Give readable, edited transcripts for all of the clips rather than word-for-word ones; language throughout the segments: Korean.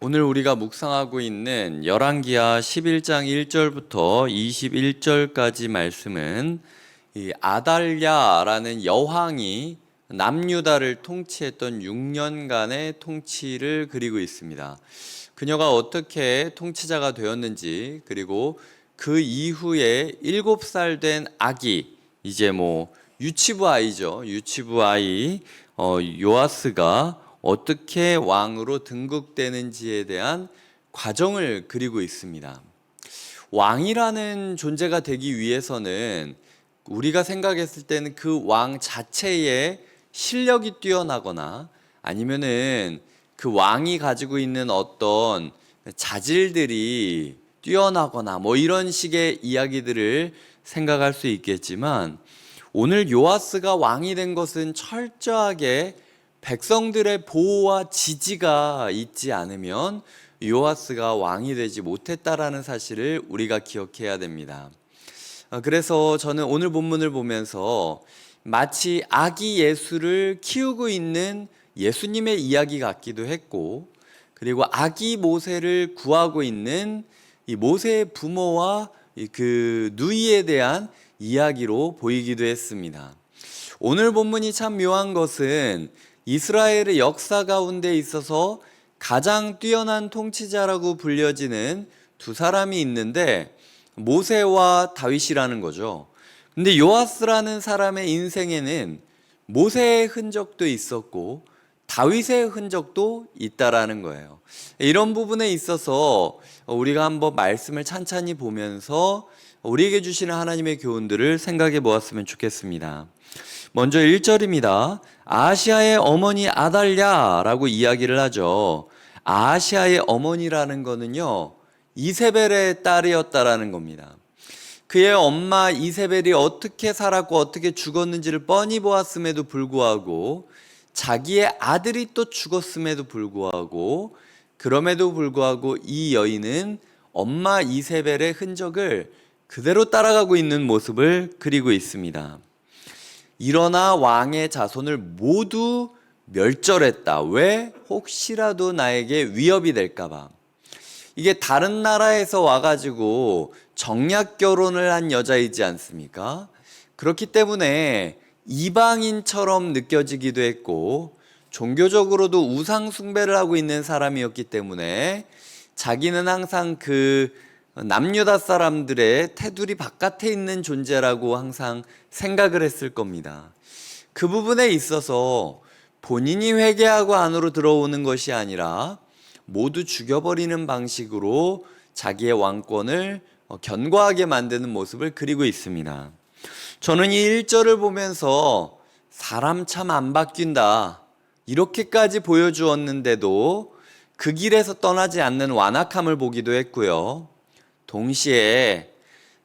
오늘 우리가 묵상하고 있는 열왕기하 11장 1절부터 21절까지 말씀은 이 아달랴라는 여왕이 남유다를 통치했던 6년간의 통치를 그리고 있습니다. 그녀가 어떻게 통치자가 되었는지, 그리고 그 이후에 7살 된 아기, 이제 유치부 아이죠. 유치부 아이 요아스가 어떻게 왕으로 등극되는지에 대한 과정을 그리고 있습니다. 왕이라는 존재가 되기 위해서는 우리가 생각했을 때는 그 왕 자체의 실력이 뛰어나거나 아니면은 그 왕이 가지고 있는 어떤 자질들이 뛰어나거나 이런 식의 이야기들을 생각할 수 있겠지만, 오늘 요아스가 왕이 된 것은 철저하게 백성들의 보호와 지지가 있지 않으면 요아스가 왕이 되지 못했다라는 사실을 우리가 기억해야 됩니다. 그래서 저는 오늘 본문을 보면서 마치 아기 예수를 키우고 있는 예수님의 이야기 같기도 했고, 그리고 아기 모세를 구하고 있는 이 모세의 부모와 그 누이에 대한 이야기로 보이기도 했습니다. 오늘 본문이 참 묘한 것은 이스라엘의 역사 가운데 있어서 가장 뛰어난 통치자라고 불려지는 두 사람이 있는데, 모세와 다윗이라는 거죠. 근데 요아스라는 사람의 인생에는 모세의 흔적도 있었고 다윗의 흔적도 있다라는 거예요. 이런 부분에 있어서 우리가 한번 말씀을 찬찬히 보면서 우리에게 주시는 하나님의 교훈들을 생각해 보았으면 좋겠습니다. 먼저 1절입니다. 아하시아의 어머니 아달랴라고 이야기를 하죠. 아하시아의 어머니라는 거는요, 이세벨의 딸이었다라는 겁니다. 그의 엄마 이세벨이 어떻게 살았고 어떻게 죽었는지를 뻔히 보았음에도 불구하고, 자기의 아들이 또 죽었음에도 불구하고, 그럼에도 불구하고 이 여인은 엄마 이세벨의 흔적을 그대로 따라가고 있는 모습을 그리고 있습니다. 일어나 왕의 자손을 모두 멸절했다. 왜? 혹시라도 나에게 위협이 될까봐. 이게 다른 나라에서 와가지고 정략 결혼을 한 여자이지 않습니까? 그렇기 때문에 이방인처럼 느껴지기도 했고, 종교적으로도 우상 숭배를 하고 있는 사람이었기 때문에 자기는 항상 그 남유다 사람들의 테두리 바깥에 있는 존재라고 항상 생각을 했을 겁니다. 그 부분에 있어서 본인이 회개하고 안으로 들어오는 것이 아니라 모두 죽여버리는 방식으로 자기의 왕권을 견고하게 만드는 모습을 그리고 있습니다. 저는 이 1절을 보면서 사람 참 안 바뀐다, 이렇게까지 보여주었는데도 그 길에서 떠나지 않는 완악함을 보기도 했고요. 동시에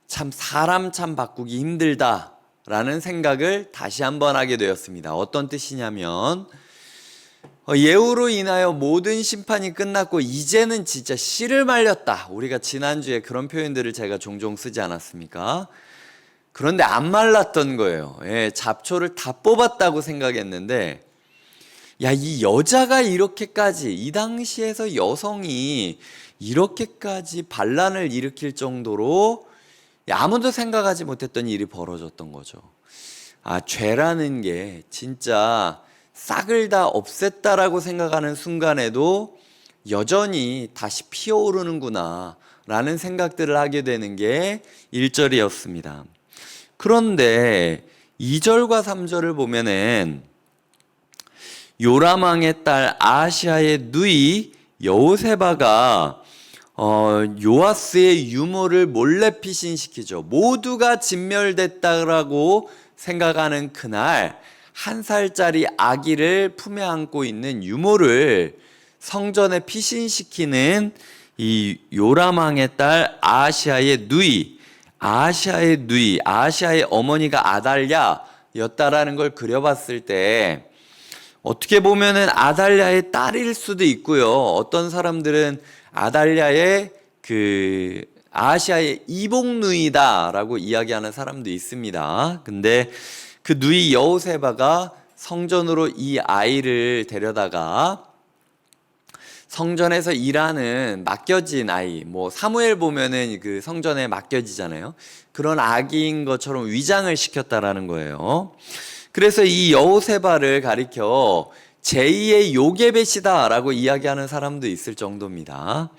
참 사람 참 바꾸기 힘들다 라는 생각을 다시 한번 하게 되었습니다. 어떤 뜻이냐면, 예후로 인하여 모든 심판이 끝났고 이제는 진짜 씨를 말렸다. 우리가 지난주에 그런 표현들을 제가 종종 쓰지 않았습니까? 그런데 안 말랐던 거예요. 잡초를 다 뽑았다고 생각했는데, 이 여자가 이렇게까지, 이 당시에서 여성이 이렇게까지 반란을 일으킬 정도로 아무도 생각하지 못했던 일이 벌어졌던 거죠. 죄라는 게 진짜 싹을 다 없앴다라고 생각하는 순간에도 여전히 다시 피어오르는구나 라는 생각들을 하게 되는 게 1절이었습니다. 그런데 2절과 3절을 보면은 요람왕의 딸 아하시아의 누이 여호세바가 요아스의 유모를 몰래 피신시키죠. 모두가 진멸됐다라고 생각하는 그날, 1살짜리 아기를 품에 안고 있는 유모를 성전에 피신시키는 이 요람왕의 딸 아하시아의 누이, 아하시아의 어머니가 아달랴였다라는 걸 그려봤을 때, 어떻게 보면은 아달랴의 딸일 수도 있고요. 어떤 사람들은 아달랴의 아하시아의 이복누이다라고 이야기하는 사람도 있습니다. 근데 그 누이 여호세바가 성전으로 이 아이를 데려다가 성전에서 일하는 맡겨진 아이, 뭐 사무엘 보면은 그 성전에 맡겨지잖아요. 그런 아기인 것처럼 위장을 시켰다라는 거예요. 그래서 이 여호세바를 가리켜 제2의 요게벳이다라고 이야기하는 사람도 있을 정도입니다.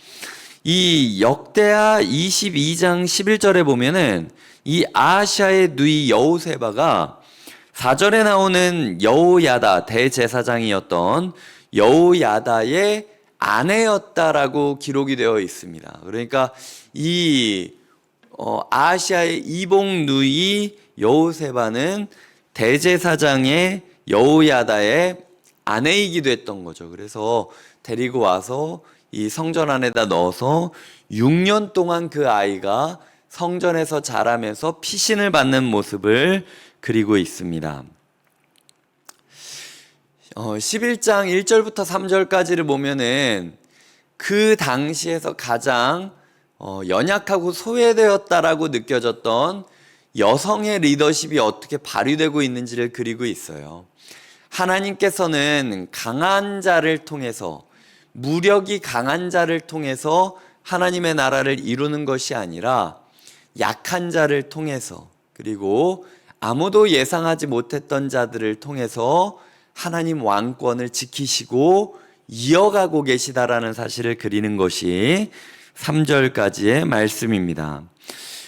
이 역대하 22장 11절에 보면은 이 아하시아의 누이 여호세바가 4절에 나오는 여호야다 대제사장이었던 여호야다의 아내였다라고 기록이 되어 있습니다. 그러니까 이 아하시아의 이복 누이 여호세바는 대제사장의 여호야다의 아내이기도 했던 거죠. 그래서 데리고 와서 이 성전 안에다 넣어서 6년 동안 그 아이가 성전에서 자라면서 피신을 받는 모습을 그리고 있습니다. 11장 1절부터 3절까지를 보면은 그 당시에서 가장 연약하고 소외되었다라고 느껴졌던 여성의 리더십이 어떻게 발휘되고 있는지를 그리고 있어요. 하나님께서는 강한 자를 통해서, 무력이 강한 자를 통해서 하나님의 나라를 이루는 것이 아니라 약한 자를 통해서, 그리고 아무도 예상하지 못했던 자들을 통해서 하나님 왕권을 지키시고 이어가고 계시다라는 사실을 그리는 것이 3절까지의 말씀입니다.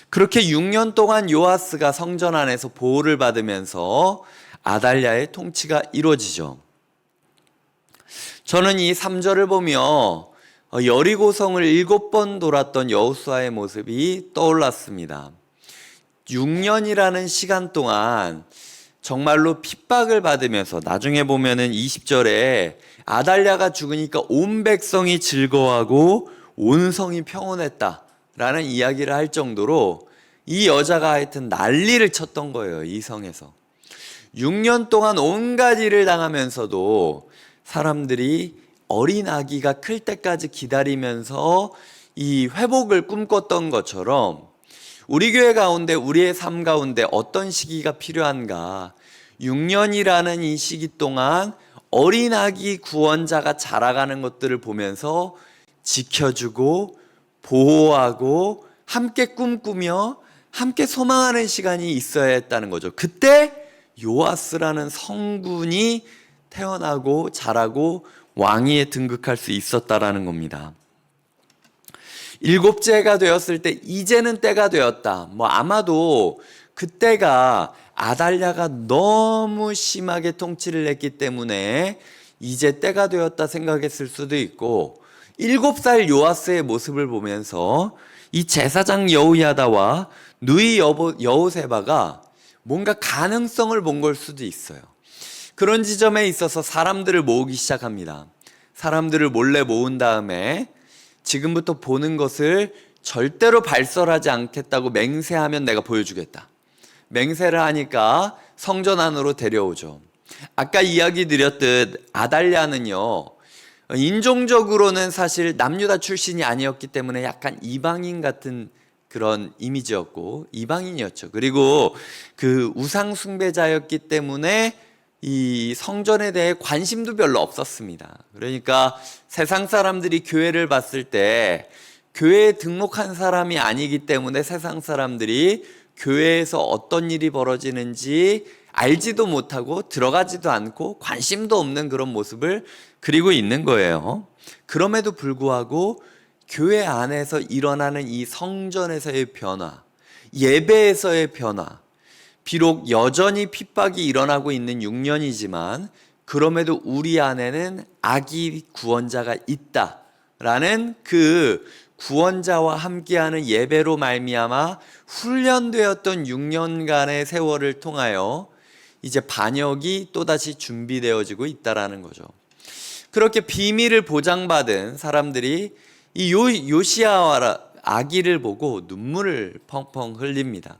그렇게 6년 동안 요아스가 성전 안에서 보호를 받으면서 아달랴의 통치가 이루어지죠. 저는 이 3절을 보며 여리고성을 7번 돌았던 여호수아의 모습이 떠올랐습니다. 6년이라는 시간 동안 정말로 핍박을 받으면서, 나중에 보면은 20절에 아달랴가 죽으니까 온 백성이 즐거워하고 온 성이 평온했다라는 이야기를 할 정도로 이 여자가 하여튼 난리를 쳤던 거예요. 이 성에서 6년 동안 온갖 일을 당하면서도 사람들이 어린 아기가 클 때까지 기다리면서 이 회복을 꿈꿨던 것처럼 우리 교회 가운데, 우리의 삶 가운데 어떤 시기가 필요한가? 6년이라는 이 시기 동안 어린 아기 구원자가 자라가는 것들을 보면서 지켜주고 보호하고 함께 꿈꾸며 함께 소망하는 시간이 있어야 했다는 거죠. 그때 요아스라는 성군이 태어나고 자라고 왕위에 등극할 수 있었다라는 겁니다. 7째가 되었을 때 이제는 때가 되었다. 아마도 그때가 아달랴가 너무 심하게 통치를 했기 때문에 이제 때가 되었다 생각했을 수도 있고, 7살 요아스의 모습을 보면서 이 제사장 여호야다와 누이 여호세바가 뭔가 가능성을 본 걸 수도 있어요. 그런 지점에 있어서 사람들을 모으기 시작합니다. 사람들을 몰래 모은 다음에 지금부터 보는 것을 절대로 발설하지 않겠다고 맹세하면 내가 보여주겠다. 맹세를 하니까 성전 안으로 데려오죠. 아까 이야기 드렸듯 아달랴는요, 인종적으로는 사실 남유다 출신이 아니었기 때문에 약간 이방인 같은 그런 이미지였고 이방인이었죠. 그리고 그 우상 숭배자였기 때문에 이 성전에 대해 관심도 별로 없었습니다. 그러니까 세상 사람들이 교회를 봤을 때 교회에 등록한 사람이 아니기 때문에 세상 사람들이 교회에서 어떤 일이 벌어지는지 알지도 못하고 들어가지도 않고 관심도 없는 그런 모습을 그리고 있는 거예요. 그럼에도 불구하고 교회 안에서 일어나는 이 성전에서의 변화, 예배에서의 변화, 비록 여전히 핍박이 일어나고 있는 6년이지만 그럼에도 우리 안에는 아기 구원자가 있다라는 그 구원자와 함께하는 예배로 말미암아 훈련되었던 6년간의 세월을 통하여 이제 반역이 또다시 준비되어지고 있다라는 거죠. 그렇게 비밀을 보장받은 사람들이 이 요시야와 아기를 보고 눈물을 펑펑 흘립니다.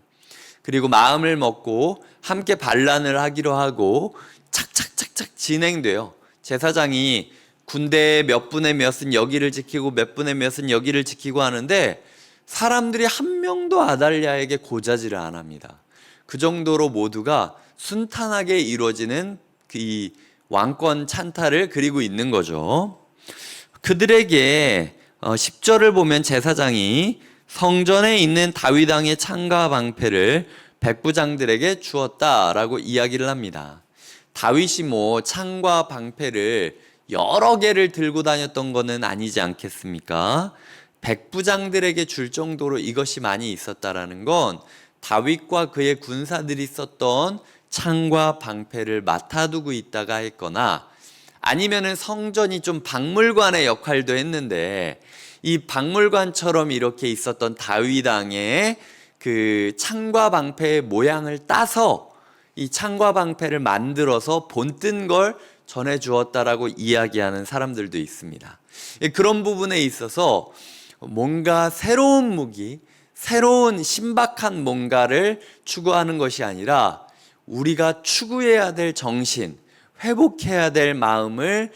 그리고 마음을 먹고 함께 반란을 하기로 하고 착착착착 진행돼요. 제사장이 군대의 몇 분의 몇은 여기를 지키고 몇 분의 몇은 여기를 지키고 하는데 사람들이 한 명도 아달랴에게 고자질을 안 합니다. 그 정도로 모두가 순탄하게 이루어지는 이 왕권 찬탈을 그리고 있는 거죠. 그들에게 10절을 보면 제사장이 성전에 있는 다윗 왕의 창과 방패를 백부장들에게 주었다라고 이야기를 합니다. 다윗이 뭐 창과 방패를 여러 개를 들고 다녔던 것은 아니지 않겠습니까? 백부장들에게 줄 정도로 이것이 많이 있었다라는 건 다윗과 그의 군사들이 썼던 창과 방패를 맡아두고 있다가 했거나, 아니면은 성전이 좀 박물관의 역할도 했는데 이 박물관처럼 이렇게 있었던 다윗 왕의 그 창과 방패의 모양을 따서 이 창과 방패를 만들어서 본뜬 걸 전해 주었다라고 이야기하는 사람들도 있습니다. 그런 부분에 있어서 뭔가 새로운 무기, 새로운 신박한 뭔가를 추구하는 것이 아니라 우리가 추구해야 될 정신, 회복해야 될 마음을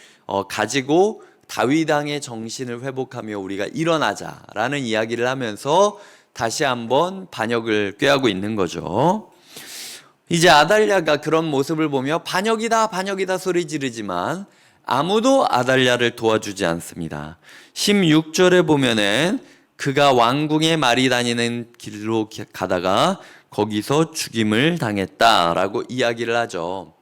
가지고 다윗 왕의 정신을 회복하며 우리가 일어나자라는 이야기를 하면서 다시 한번 반역을 꾀하고 있는 거죠. 이제 아달랴가 그런 모습을 보며 반역이다 반역이다 소리 지르지만 아무도 아달랴를 도와주지 않습니다. 16절에 보면은 그가 왕궁의 말이 다니는 길로 가다가 거기서 죽임을 당했다라고 이야기를 하죠.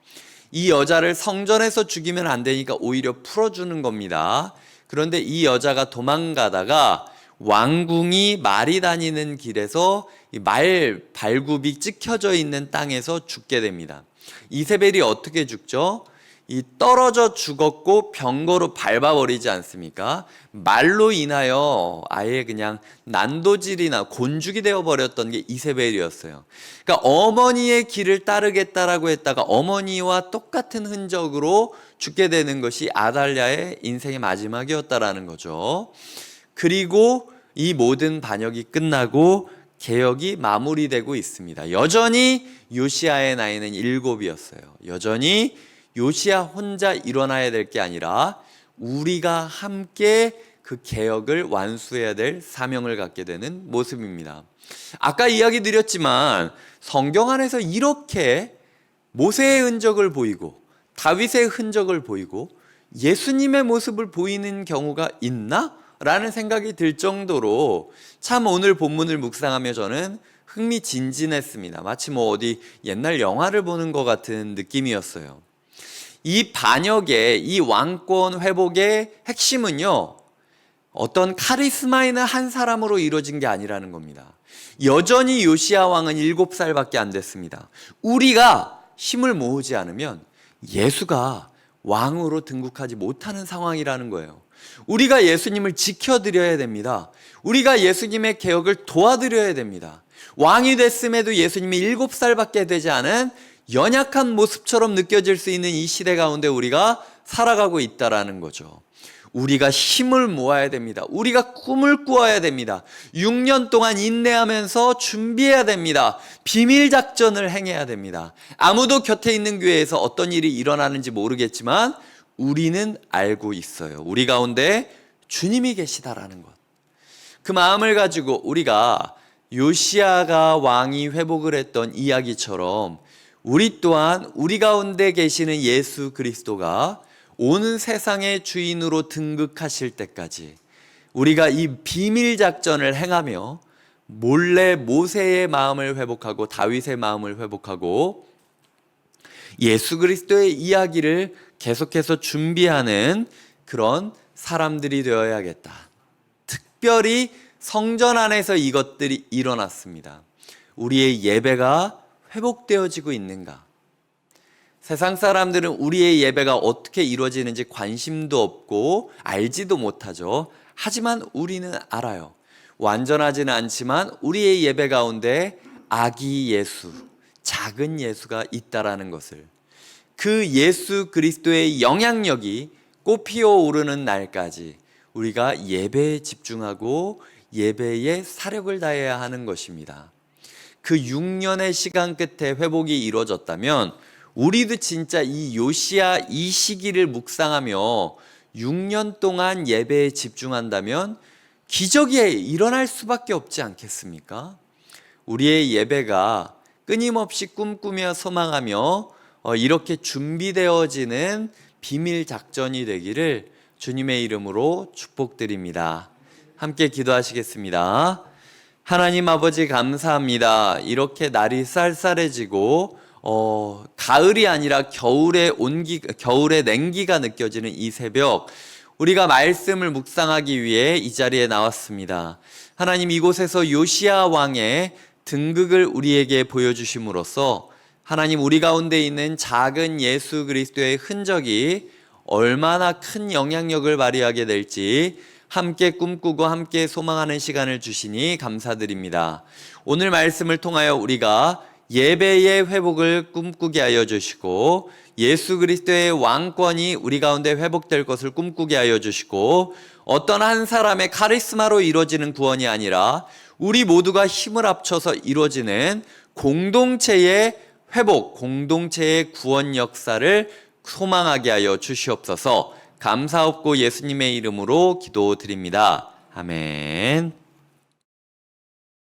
이 여자를 성전에서 죽이면 안 되니까 오히려 풀어주는 겁니다. 그런데 이 여자가 도망가다가 왕궁이 말이 다니는 길에서 말 발굽이 찍혀져 있는 땅에서 죽게 됩니다. 이세벨이 어떻게 죽죠? 이 떨어져 죽었고 병거로 밟아버리지 않습니까? 말로 인하여 아예 그냥 난도질이나 곤죽이 되어버렸던 게 이세벨이었어요. 그러니까 어머니의 길을 따르겠다라고 했다가 어머니와 똑같은 흔적으로 죽게 되는 것이 아달랴의 인생의 마지막이었다라는 거죠. 그리고 이 모든 반역이 끝나고 개혁이 마무리되고 있습니다. 여전히 요시야의 나이는 7이었어요. 여전히 요시야 혼자 일어나야 될 게 아니라 우리가 함께 그 개혁을 완수해야 될 사명을 갖게 되는 모습입니다. 아까 이야기 드렸지만 성경 안에서 이렇게 모세의 흔적을 보이고 다윗의 흔적을 보이고 예수님의 모습을 보이는 경우가 있나? 라는 생각이 들 정도로 참 오늘 본문을 묵상하며 저는 흥미진진했습니다. 마치 뭐 어디 옛날 영화를 보는 것 같은 느낌이었어요. 이 반역의, 이 왕권 회복의 핵심은요, 어떤 카리스마 있는 한 사람으로 이루어진 게 아니라는 겁니다. 여전히 요시야 왕은 7살밖에 안 됐습니다. 우리가 힘을 모으지 않으면 예수가 왕으로 등극하지 못하는 상황이라는 거예요. 우리가 예수님을 지켜드려야 됩니다. 우리가 예수님의 개혁을 도와드려야 됩니다. 왕이 됐음에도 예수님이 7살밖에 되지 않은 연약한 모습처럼 느껴질 수 있는 이 시대 가운데 우리가 살아가고 있다라는 거죠. 우리가 힘을 모아야 됩니다. 우리가 꿈을 꾸어야 됩니다. 6년 동안 인내하면서 준비해야 됩니다. 비밀 작전을 행해야 됩니다. 아무도 곁에 있는 교회에서 어떤 일이 일어나는지 모르겠지만 우리는 알고 있어요. 우리 가운데 주님이 계시다라는 것. 그 마음을 가지고 우리가 요시야가 왕이 회복을 했던 이야기처럼 우리 또한 우리 가운데 계시는 예수 그리스도가 온 세상의 주인으로 등극하실 때까지 우리가 이 비밀 작전을 행하며 몰래 모세의 마음을 회복하고 다윗의 마음을 회복하고 예수 그리스도의 이야기를 계속해서 준비하는 그런 사람들이 되어야겠다. 특별히 성전 안에서 이것들이 일어났습니다. 우리의 예배가 회복되어지고 있는가? 세상 사람들은 우리의 예배가 어떻게 이루어지는지 관심도 없고 알지도 못하죠. 하지만 우리는 알아요. 완전하지는 않지만 우리의 예배 가운데 아기 예수, 작은 예수가 있다라는 것을, 그 예수 그리스도의 영향력이 꽃피어 오르는 날까지 우리가 예배에 집중하고 예배에 사력을 다해야 하는 것입니다. 그 6년의 시간 끝에 회복이 이루어졌다면 우리도 진짜 이 요시야 이 시기를 묵상하며 6년 동안 예배에 집중한다면 기적이 일어날 수밖에 없지 않겠습니까? 우리의 예배가 끊임없이 꿈꾸며 소망하며 이렇게 준비되어지는 비밀 작전이 되기를 주님의 이름으로 축복드립니다. 함께 기도하시겠습니다. 하나님 아버지 감사합니다. 이렇게 날이 쌀쌀해지고 가을이 아니라 겨울의 냉기가 느껴지는 이 새벽, 우리가 말씀을 묵상하기 위해 이 자리에 나왔습니다. 하나님, 이곳에서 요시야 왕의 등극을 우리에게 보여주심으로써 하나님, 우리 가운데 있는 작은 예수 그리스도의 흔적이 얼마나 큰 영향력을 발휘하게 될지 함께 꿈꾸고 함께 소망하는 시간을 주시니 감사드립니다. 오늘 말씀을 통하여 우리가 예배의 회복을 꿈꾸게 하여 주시고, 예수 그리스도의 왕권이 우리 가운데 회복될 것을 꿈꾸게 하여 주시고, 어떤 한 사람의 카리스마로 이루어지는 구원이 아니라 우리 모두가 힘을 합쳐서 이루어지는 공동체의 회복, 공동체의 구원 역사를 소망하게 하여 주시옵소서. 감사없고 예수님의 이름으로 기도드립니다. 아멘.